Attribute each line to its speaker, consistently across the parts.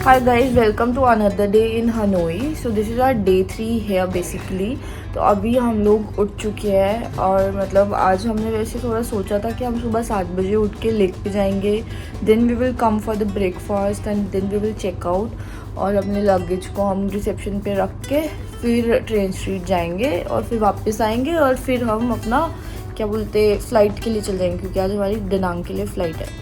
Speaker 1: Hi guys, welcome to another day in Hanoi. So this is our day 3 here basically. तो अभी हम लोग उठ चुके हैं और मतलब आज हमने वैसे थोड़ा सोचा था कि हम सुबह 7 बजे उठ के लेक पे जाएंगे. Then we will come for the breakfast and then we will check out और अपने लगेज को हम रिसेप्शन पे रख के फिर ट्रेन स्ट्रीट जाएंगे और फिर वापस आएंगे और फिर हम अपना क्या बोलते फ़्लाइट के लिए चल जाएंगे क्योंकि आज हमारी डनांग के लिए फ़्लाइट है.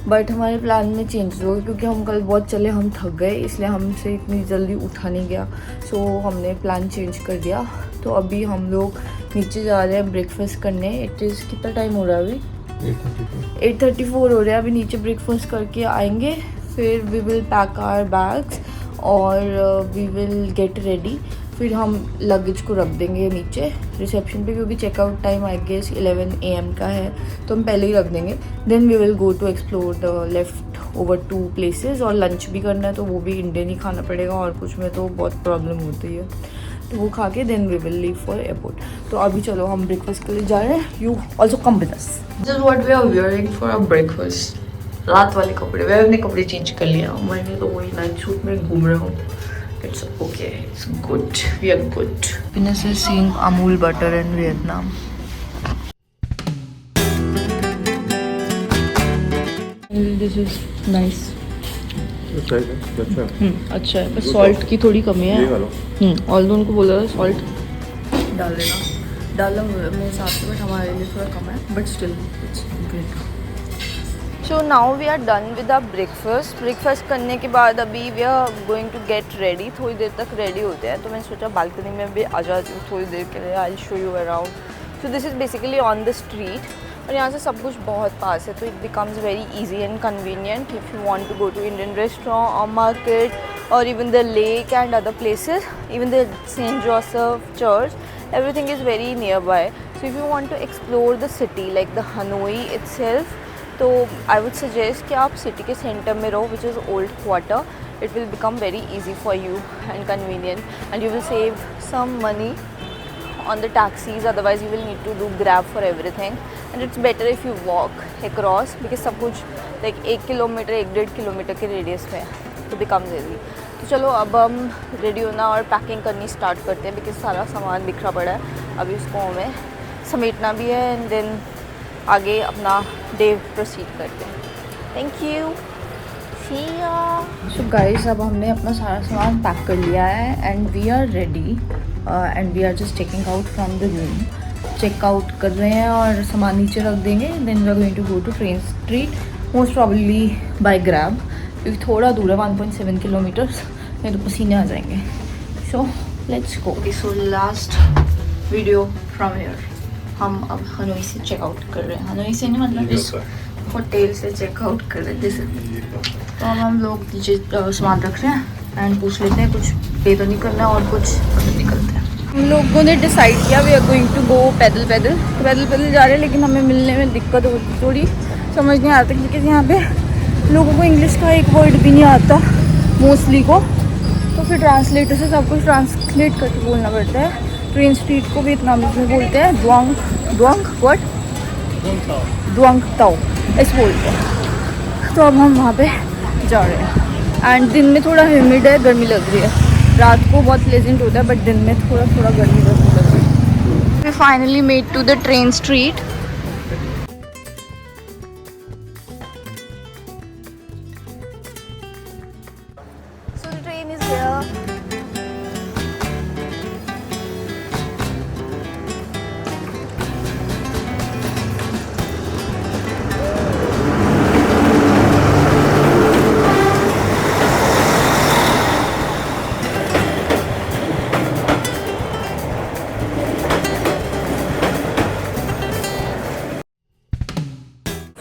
Speaker 1: बट हमारे प्लान में चेंज हो गया क्योंकि हम कल बहुत चले, हम थक गए, इसलिए हमसे इतनी जल्दी उठा नहीं गया. सो हमने प्लान चेंज कर दिया. तो अभी हम लोग नीचे जा रहे हैं ब्रेकफास्ट करने. इट इज़ कितना टाइम हो रहा है अभी? 8:34 हो रहा है. अभी नीचे ब्रेकफास्ट करके आएंगे, फिर we will pack our bags और वी विल गेट रेडी. फिर हम लगेज को रख देंगे नीचे रिसेप्शन पे क्योंकि checkout time I guess 11 AM का है, तो हम पहले ही रख देंगे. Then we will go to explore the left over 2 places और लंच भी करना है, तो वो भी इंडियन ही खाना पड़ेगा और कुछ में तो बहुत प्रॉब्लम होती है, तो वो खा के then we will leave for airport. तो अभी चलो हम ब्रेकफास्ट के लिए जा रहे हैं. You also come with us. This is what we are wearing for our breakfast. रात वाले कपड़े, मैं अपने कपड़े चेंज कर लिया. मैंने तो वही नाइट सूट में घूम रहा हूँ. It's okay. It's good. We are good. Venus is seeing Amul butter in Vietnam. This is nice.
Speaker 2: अच्छा है.
Speaker 1: अच्छा है, बस सॉल्ट की थोड़ी कमी है. और तो उनको बोला सॉल्ट डाल देना. डाला मेरे हिसाब से, बट हमारे लिए थोड़ा कम है, but still it's great. So now we are done with our breakfast. Breakfast करने के बाद अभी we are going to get ready. थोड़ी देर तक रेडी होते हैं, तो मैंने सोचा बालकनी में भी आ जाती हूँ थोड़ी देर के लिए. I show you around. So this is basically on the street और यहाँ से सब कुछ बहुत पास है, तो it becomes very easy and convenient if you want to go to Indian restaurant और मार्केट और even the lake and other places, even the saint Joseph church. Everything is very nearby. So if you want to explore the city like the Hanoi itself, तो I would suggest कि आप city के centre में रहो, which is old quarter. It will become very easy for you and convenient and you will save some money on the taxis, otherwise you will need to do grab for everything, and it's better if you walk across because सब कुछ like 1 kilometre 1.5 kilometre के radius में, तो becomes easy. तो चलो अब हम ready होना और पैकिंग करनी स्टार्ट करते हैं बिकॉज सारा सामान बिखरा पड़ा है. अभी उसको हमें समेटना भी है एंड देन आगे अपना डे प्रोसीड करते हैं. Thank you. सो गाइस, अब हमने अपना सारा सामान पैक कर लिया है and we are ready and we are just checking out from the room. Checkout कर रहे हैं और सामान नीचे रख देंगे. Then we are going to go to train street, most probably by Grab क्योंकि थोड़ा दूर है 1.7 किलोमीटर्स, नहीं तो पसीने आ जाएंगे. So let's go. So last video from here. हम अब हनोई से चेकआउट कर रहे हैं. हनोई से नहीं, मतलब इस होटल से चेकआउट कर रहे हैं. तो अब हम लोग नीचे सामान रख रहे हैं एंड पूछ लेते हैं कुछ पे तो नहीं करना और कुछ तो निकलते हैं. हम लोगों ने डिसाइड किया we are going to go पैदल जा रहे हैं, लेकिन हमें मिलने में दिक्कत होती, थोड़ी समझ नहीं आता क्योंकि यहाँ पे लोगों को इंग्लिश का एक वर्ड भी नहीं आता मोस्टली को, तो फिर ट्रांसलेटर से सब कुछ ट्रांसलेट करके बोलना पड़ता है. ट्रेन स्ट्रीट को वियतनामी में बोलते हैं दुआंग ताओ ऐसे बोलते हैं. तो अब हम वहाँ पे जा रहे हैं एंड दिन में थोड़ा ह्यूमिड है, गर्मी लग रही है. रात को बहुत प्लेजेंट होता है बट दिन में थोड़ा थोड़ा गर्मी लग रही है. We finally made to the train street. So the train is here.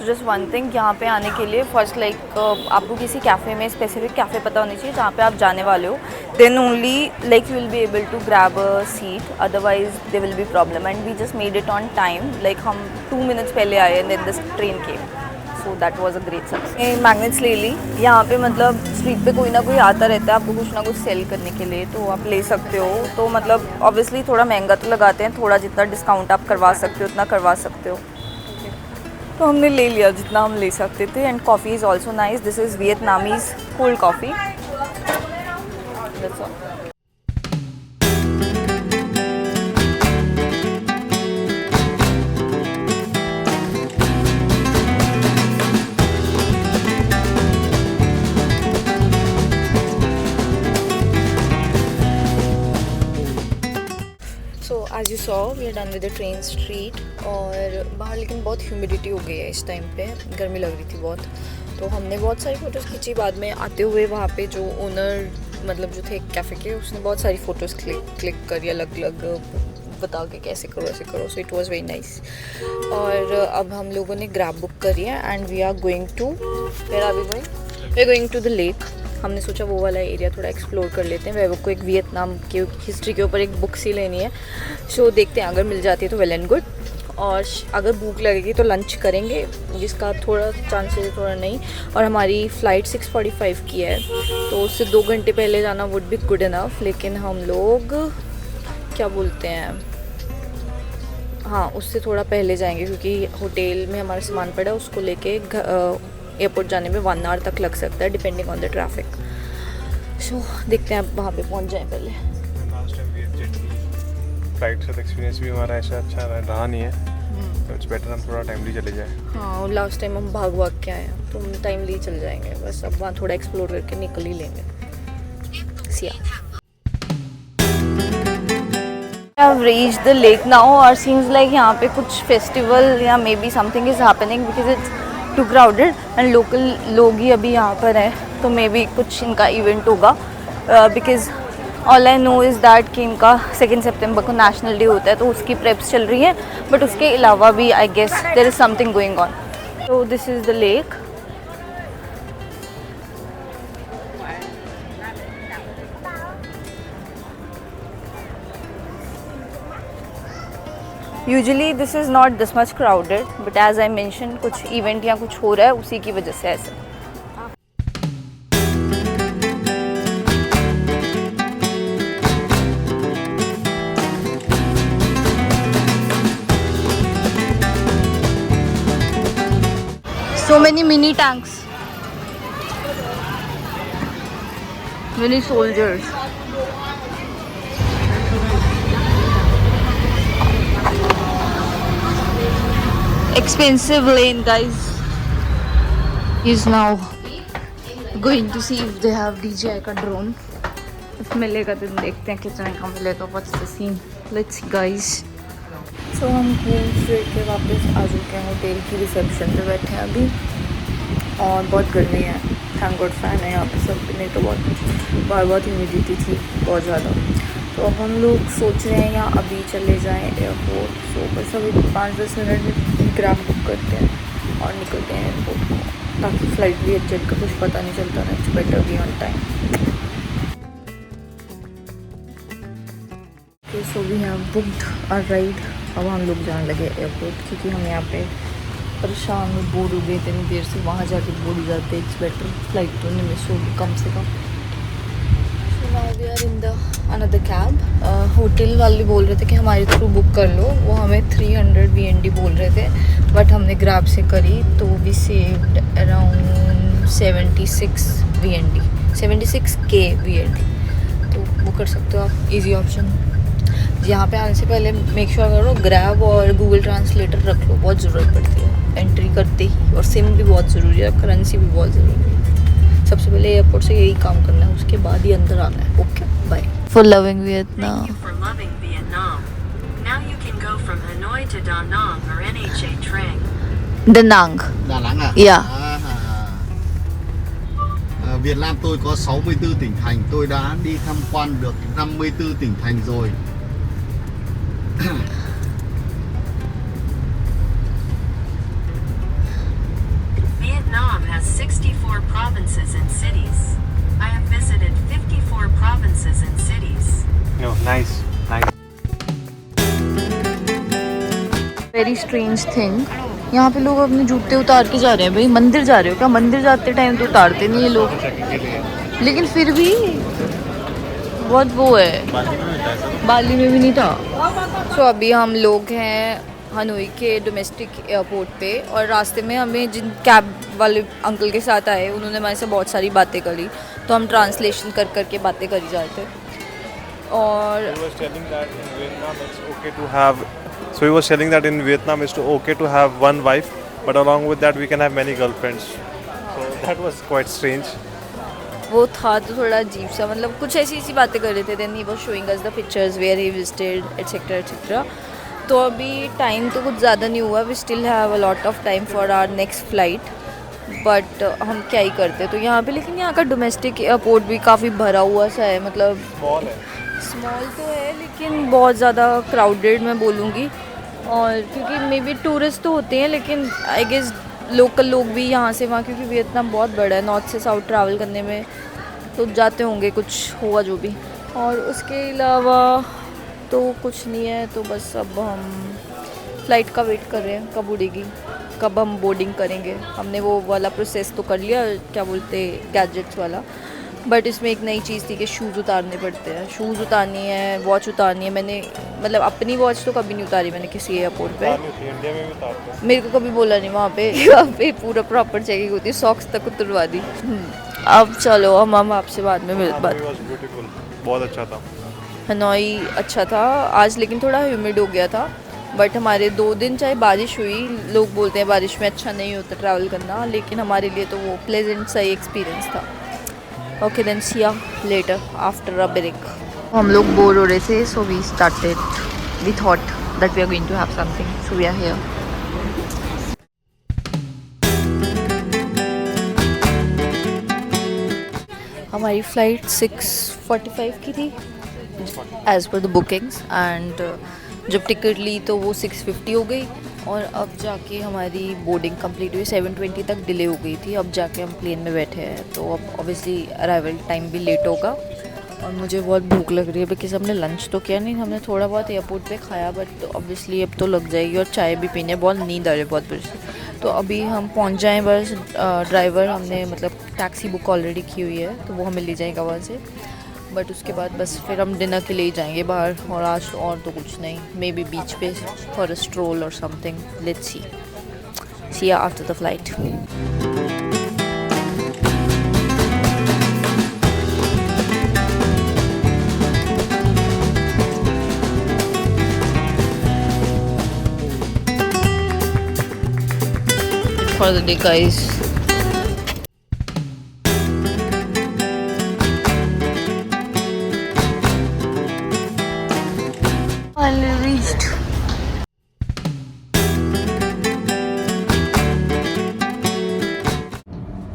Speaker 1: Just one thing, यहाँ पे आने के लिए फर्स्ट आपको किसी कैफ़े में स्पेसिफिक कैफ़े पता होनी चाहिए जहाँ पे आप जाने वाले हो. Then only you will be able to grab a seat, otherwise they will be problem. And we just made it on time. हम 2 मिनट्स पहले आए and then this train came. So that was a great success. Magnets ले ली. यहाँ पे मतलब street पे कोई ना कोई आता रहता है आपको कुछ ना कुछ सेल करने के लिए, तो आप ले सकते हो. तो मतलब ऑब्वियसली थोड़ा महंगा तो लगाते हैं, थोड़ा जितना डिस्काउंट आप करवा सकते हो उतना करवा सकते हो. तो हमने ले लिया जितना हम ले सकते थे. And coffee is also nice. This is Vietnamese cold coffee. That's all. So as you saw, we are done with the train street. और बाहर लेकिन बहुत ह्यूमिडिटी हो गई है इस टाइम पे, गर्मी लग रही थी बहुत, तो हमने बहुत सारी फ़ोटोज़ खींची। बाद में आते हुए वहाँ पे जो ओनर मतलब जो थे कैफ़े के, उसने बहुत सारी फ़ोटोज़ क्लिक करी अलग अलग, बता के कैसे करो ऐसे करो। So it was very nice. और अब हम लोगों ने ग्रैब बुक करी है and we are going to, where are we going? We are going to the lake. हमने सोचा वो वाला एरिया थोड़ा एक्सप्लोर कर लेते हैं। वैभव को एक वियतनाम की हिस्ट्री के ऊपर एक बुक सी लेनी है, सो देखते हैं अगर मिल जाती है तो वेल एंड गुड। और अगर भूख लगेगी तो लंच करेंगे, जिसका थोड़ा चांसेस है थोड़ा नहीं। और हमारी फ़्लाइट 6:45 की है, तो उससे 2 घंटे पहले जाना वुड बी गुड इनफ। लेकिन हम लोग क्या बोलते हैं, हाँ उससे थोड़ा पहले जाएंगे, क्योंकि होटल में हमारा सामान पड़ा है, उसको लेके एयरपोर्ट जाने में 1 आवर तक लग सकता है डिपेंडिंग ऑन द ट्रैफिक। सो देखते हैं अब वहाँ पे पहुँच जाएं पहले।
Speaker 2: लास्ट टाइम भी फ्लाइट से एक्सपीरियंस भी हमारा ऐसा अच्छा रहा नहीं है, तो इट्स बेटर हम थोड़ा टाइमली चले जाएं।
Speaker 1: हाँ, और लास्ट टाइम हम भाग के आए हैं, तो हम टाइमली चल जाएंगे। बस अब वहाँ थोड़ा एक्सप्लोर करके निकल ही लेंगे। Siya I've reached the lake now, और seems like यहाँ पे कुछ फेस्टिवल या maybe something is happening because it's too crowded and local लोग ही अभी यहाँ पर हैं, तो मे बी कुछ इनका इवेंट होगा। Because all I know is that कि इनका 2 सितंबर को नेशनल डे होता है, तो उसकी प्रेप्स चल रही हैं। बट उसके अलावा भी I guess there is something going on. तो this is the lake. Usually this is not this much crowded, but as I mention कुछ इवेंट या कुछ हो रहा है, उसी की वजह से ऐसे। So many mini tanks, many soldiers. Expensive lane, guys. He's now going to see if they have DJI का drone. if मिलेगा तो देखते हैं कितने का मिलेगा। What's the scene? Let's see, guys. So हम घूम फिर के वापस आ चुके हैं, होटल की रिसेप्शन पे बैठे हैं अभी, और बहुत गर्मी है। थैंक गॉड फैन है यहाँ पे सब, नहीं तो बहुत ह्यूमिडिटी थी बहुत ज़्यादा। तो अब हम लोग सोच रहे हैं या अभी चले जाएं एयरपोर्ट। सो बस अभी 5-10 मिनट में ग्रैब बुक करते हैं और निकलते हैं एयरपोर्ट को, ताकि फ़्लाइट भी एग्जैक्ट का कुछ पता नहीं चलता ना। It's better be on time. So we have booked our ride. अब हम लोग जाने लगे एयरपोर्ट, क्योंकि हम यहाँ पे परेशान में बोर हो गए इतनी देर से, वहाँ जाके बोर हो जाते। इट्स बेटर फ्लाइट तो नहीं मिस होगी कम से कम। So now we are in the another cab. Hotel वाले बोल रहे थे कि हमारे थ्रू बुक कर लो, वो हमें 300 VND बोल रहे थे, बट हमने ग्रैब से करी तो we saved around 76 VND, 76K VND। तो वो कर सकते हो आप, इजी ऑप्शन। यहाँ पे आने से पहले मेक श्योर करो ग्रैब और गूगल ट्रांसलेटर रख लो, बहुत ज़रूरत पड़ती है एंट्री करते ही। और सिम भी बहुत ज़रूरी है, करेंसी भी बहुत ज़रूरी है। सबसे पहले एयरपोर्ट से यही काम करना है, उसके बाद ही अंदर आना है। Okay, bye. For loving Vietnam. Da Nang.
Speaker 3: Đà Nẵng à?
Speaker 1: Yeah.
Speaker 3: Việt Nam tôi có 64 tỉnh thành, tôi đã đi tham quan được 54 tỉnh thành rồi.
Speaker 4: Vietnam has 64 provinces and cities. I have visited 54 provinces and cities.
Speaker 2: No, nice.
Speaker 1: Very strange thing, यहाँ पे लोग अपने जूते उतार के जा रहे हैं। भाई मंदिर जा रहे हो क्या? मंदिर जाते टाइम तो उतारते नहीं है लोग, लेकिन फिर भी बहुत वो है। बाली में भी नहीं था। सो अभी हम लोग हैं हनोई के डोमेस्टिक एयरपोर्ट पे, और रास्ते में हमें जिन कैब वाले अंकल के साथ आए, उन्होंने हमारे से बहुत सारी बातें करी। तो हम ट्रांसलेशन कर कर के बातें करी जा रहे थे। और
Speaker 2: He was telling that in Vietnam it's okay to have. So he was telling that in Vietnam it's okay to have one wife, but along with that we can have many girlfriends. So that was quite strange.
Speaker 1: वो था तो थोड़ा अजीब सा, मतलब कुछ ऐसी ऐसी बातें कर रहे थे। Then he was showing us the pictures where he visited etcetera etcetera. तो अभी टाइम तो कुछ ज़्यादा नहीं हुआ, we still have a lot of time for our next flight, but हम क्या ही करते। तो यहाँ पे लेकिन यहाँ का डोमेस्टिक एयरपोर्ट भी काफ़ी भरा हुआ सा है, मतलब
Speaker 2: Small है.
Speaker 1: स्मॉल तो है लेकिन बहुत ज़्यादा क्राउडेड मैं बोलूँगी। और क्योंकि मे बी टूरिस्ट तो होते हैं, लेकिन आई गेस लोकल लोग भी यहाँ से वहाँ, क्योंकि वियतनाम बहुत बड़ा है, नॉर्थ से साउथ ट्रैवल करने में तो जाते होंगे, कुछ होगा जो भी। और उसके अलावा तो कुछ नहीं है। तो बस अब हम फ़्लाइट का वेट कर रहे हैं, कब उड़ेगी, कब हम बोर्डिंग करेंगे। हमने वो वाला प्रोसेस तो कर लिया, क्या बोलते गैजेट्स वाला, बट इसमें एक नई चीज़ थी कि शूज़ उतारने पड़ते हैं। शूज़ उतारनी है, वॉच उतारनी है। मैंने मतलब अपनी वॉच तो कभी नहीं उतारी मैंने किसी एयरपोर्ट पे।
Speaker 2: इंडिया में भी उतारते हैं.
Speaker 1: मेरे को कभी बोला नहीं वहाँ पे पूरा प्रॉपर चेकिंग होती है, सॉक्स तक उतरवा दी। अब चलो हम आपसे बाद में मिल बात।
Speaker 2: Hanoi was beautiful. बहुत अच्छा था.
Speaker 1: हनोई अच्छा था आज, लेकिन थोड़ा ह्यूमिड हो गया था। बट हमारे 2 दिन चाहे बारिश हुई, लोग बोलते हैं बारिश में अच्छा नहीं होता ट्रैवल करना, लेकिन हमारे लिए तो वो प्लेजेंट सही एक्सपीरियंस था। ओके देन सी या लेटर आफ्टर अ ब्रेक। हम लोग बोर हो रहे थे, so we started, we thought that we are going to have something, so we are here. हमारी फ़्लाइट 6:45 की थी as per the bookings, and जब टिकट ली तो वो 6:50 हो गई। और अब जाके हमारी बोर्डिंग कंप्लीट हुई, 7:20 तक डिले हो गई थी। अब जाके हम प्लेन में बैठे हैं, तो अब ऑब्वियसली अराइवल टाइम भी लेट होगा। और मुझे बहुत भूख लग रही है, बिकॉज हमने लंच तो किया नहीं, हमने थोड़ा बहुत एयरपोर्ट पे खाया, बट ऑब्वियसली अब तो लग जाएगी। और चाय भी पीने, बहुत नींद आ रही है बहुत बड़ी से। तो अभी हम पहुंच जाएं बस। ड्राइवर हमने मतलब टैक्सी बुक ऑलरेडी की हुई है, तो वो हमें ले जाएगा वहाँ से। बट उसके बाद बस फिर हम डिनर के लिए ही जाएंगे बाहर, और आज और तो कुछ नहीं, मे बी बीच पे फॉर अ स्ट्रोल और समथिंग, लेट्स सी या after the flight. For the day guys, finally reached.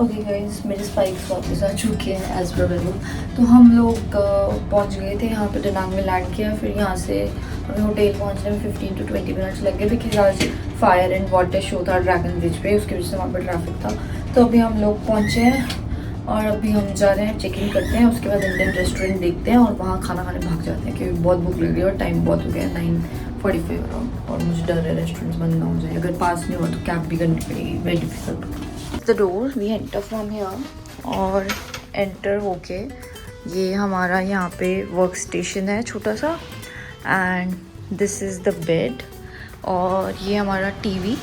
Speaker 1: Okay guys, मेरे स्पाइक्स वापस आ चुके हैं एज पर वेल। तो हम लोग पहुंच गए थे यहाँ पे, डनांग में लैंड किया। फिर यहाँ से हमें होटल पहुंचने में 15 to 20 मिनट्स लग गए, बिकॉज आज फायर एंड वाटर शो था ड्रैगन ब्रिज पे, उसकी वजह से वहाँ पर ट्रैफिक था। तो अभी हम लोग पहुँचे हैं और अभी हम जा रहे हैं, चेक इन करते हैं, उसके बाद इंडियन रेस्टोरेंट देखते हैं और वहाँ खाना खाने भाग जाते हैं, क्योंकि बहुत भूख लग रही है और टाइम बहुत हो गया, 9:45 अराउंड। और मुझे डर है रेस्टोरेंट्स बंद ना हो जाए, अगर पास नहीं हुआ तो कैब भी करनी पड़ेगी, very difficult. The door we enter from here, और एंटर होके ये हमारा यहाँ पे वर्क स्टेशन है छोटा सा, and this is the bed, और ये हमारा टीवी,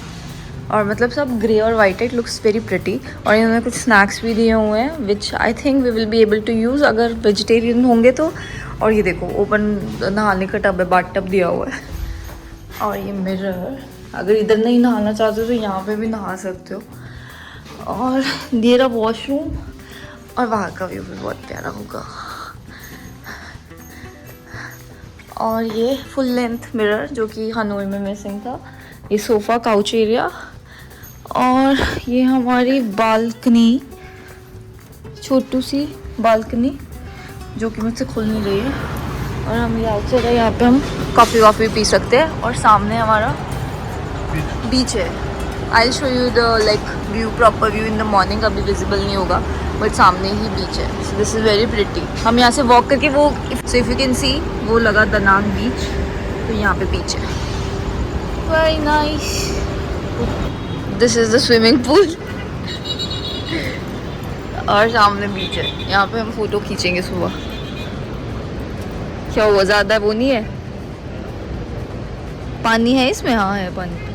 Speaker 1: और मतलब सब ग्रे और white, it looks very pretty. और इन्होंने कुछ स्नैक्स भी दिए हुए हैं, which I think we will be able to use अगर वेजिटेरियन होंगे तो। और ये देखो ओपन नहाने का टब है, बाथ टब दिया हुआ है। और ये मिरर, अगर इधर नहीं नहाना चाहते तो यहाँ पे भी नहा सकते हो। और ये रहा वॉशरूम, और वहाँ का व्यू भी बहुत प्यारा होगा। और ये फुल लेंथ मिरर जो कि हनोई में मिसिंग था। ये सोफ़ा काउच एरिया, और ये हमारी बालकनी, छोटू सी बालकनी जो कि मुझसे खुल नहीं रही है। और हम ये आउटसाइड है, यहाँ पे हम कॉफ़ी वॉफ़ी पी सकते हैं। और सामने हमारा बीच है। आई show you the like view, proper view in the morning, अभी विजिबल नहीं होगा, बट सामने ही बीच है। सो दिस इज़ वेरी प्रिटी। हम यहाँ से वॉक करके वो, so if you can see, वो लगा दनांग बीच, तो यहाँ पे बीच है, very nice. This is the swimming pool, और सामने बीच है। यहाँ पे हम फोटो खींचेंगे सुबह। क्या हुआ, ज़्यादा वो नहीं है, पानी है इसमें? हाँ है पानी।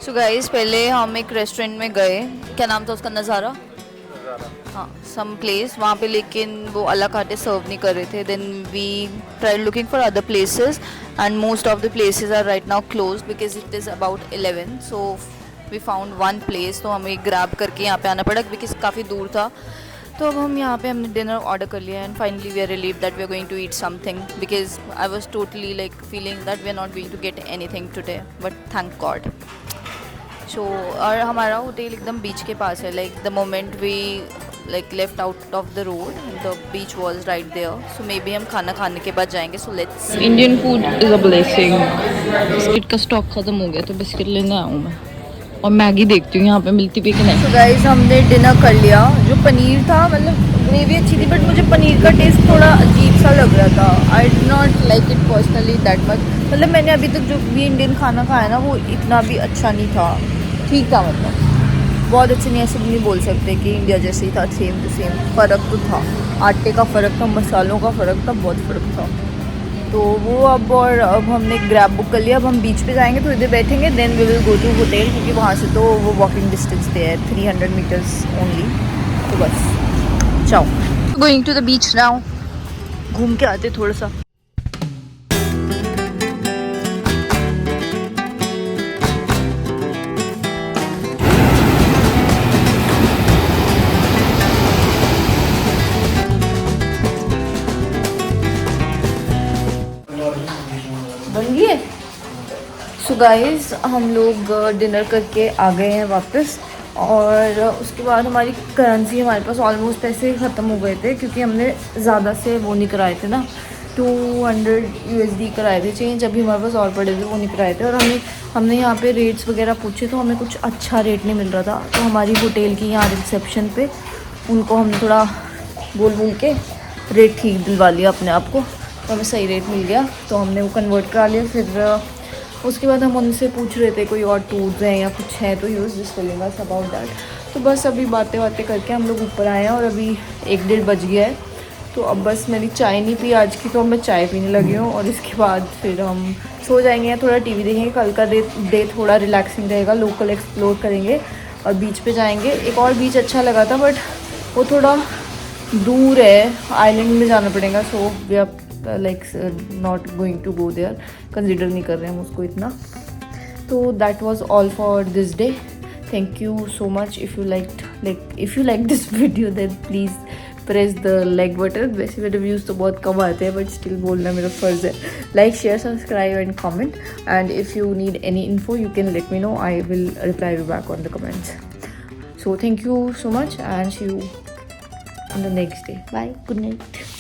Speaker 1: सो गाइस पहले हम एक रेस्टोरेंट में गए, क्या नाम था उसका, नज़ारा, हाँ सम प्लेस वहाँ पे, लेकिन वो अला काटे सर्व नहीं कर रहे थे. Then we try looking for other places and most of the places are right now close because it is about 11. So we found one place, तो हमें ग्रैब करके यहाँ पे आना पड़ा बिकॉज काफ़ी दूर था. तो अब हम यहाँ पे हमने डिनर ऑर्डर कर लिया and finally we are relieve that we are going to eat something because I was totally like feeling that we are not going to get anything today, but thank God. So और हमारा hotel एकदम beach के पास है. Like the moment we like left out of the road, the beach was right there, so maybe हम खाना खाने के बाद जाएंगे. So let's see.
Speaker 5: Indian food is a blessing. Biscuit का स्टॉक खत्म हो गया तो बिस्किट लेने आया हूँ मैं, और मैगी देखती हूँ यहाँ पे मिलती भी कि नहीं.
Speaker 1: So guys हमने डिनर कर लिया. जो पनीर था मतलब ग्रेवी अच्छी थी, बट मुझे पनीर का टेस्ट थोड़ा अजीब सा लग रहा था. I did not like it personally that much. मतलब मैंने अभी तक जो भी इंडियन खाना खाया ना वो इतना भी अच्छा नहीं था. ठीक था, मतलब बहुत अच्छे नहीं, ऐसे भी नहीं बोल सकते कि इंडिया जैसे ही था. Same to same. फ़र्क तो था, आटे का फ़र्क था, मसालों का फ़र्क था, बहुत फ़र्क था. तो वो अब हमने ग्रैब बुक कर लिया. अब हम बीच पे जाएंगे, तो इधर बैठेंगे, then we will go to hotel, क्योंकि वहाँ से तो वो वॉकिंग डिस्टेंस पे है, 300 मीटर्स ओनली. तो बस जाओ, going to the beach now. घूम के आते थोड़ा सा. बन गई है. सो गाइस हम लोग डिनर करके आ गए हैं वापस, और उसके बाद हमारी करेंसी हमारे पास ऑलमोस्ट पैसे ख़त्म हो गए थे, क्योंकि हमने ज़्यादा से वो नहीं कराए थे ना, 200 USD कराए थे चेंज. अभी हमारे पास और पड़े थे, वो नहीं कराए थे. और हमने यहाँ पे रेट्स वगैरह पूछे, तो हमें कुछ अच्छा रेट नहीं मिल रहा था. तो हमारी होटल की यहाँ रिसेप्शन पे उनको हमने थोड़ा बोल के रेट ठीक दिलवा लिया अपने आप को, तो हमें सही रेट मिल गया. तो हमने वो कन्वर्ट करा लिया. फिर उसके बाद हम उनसे पूछ रहे थे कोई और टूर्स हैं या कुछ है, तो use this telling us about that. तो बस अभी बातें करके हम लोग ऊपर आए हैं, और अभी 1-1:30 बज गया है. तो अब बस मैंने चाय नहीं पी आज की, तो अब मैं चाय पीने लगी हूँ. और इसके बाद फिर हम सो जाएंगे या थोड़ा TV देखेंगे. कल का डे थोड़ा रिलैक्सिंग रहेगा, लोकल एक्सप्लोर करेंगे और बीच पे जाएंगे. एक और बीच अच्छा लगा था, बट वो थोड़ा दूर है, आइलैंड में जाना पड़ेगा. So we are like not going to go there, consider नहीं कर रहे हैं हम उसको इतना. तो that was all for this day. Thank you so much. If you like this video then please press the like button. वैसे मेरे व्यूज़ तो बहुत कम आते हैं, बट स्टिल बोलना मेरा फ़र्ज़ है. Like, share, subscribe and comment. And if you need any info you can let me know. I will reply you back on the comments. So thank you so much and see you on the next day. Bye. Good night.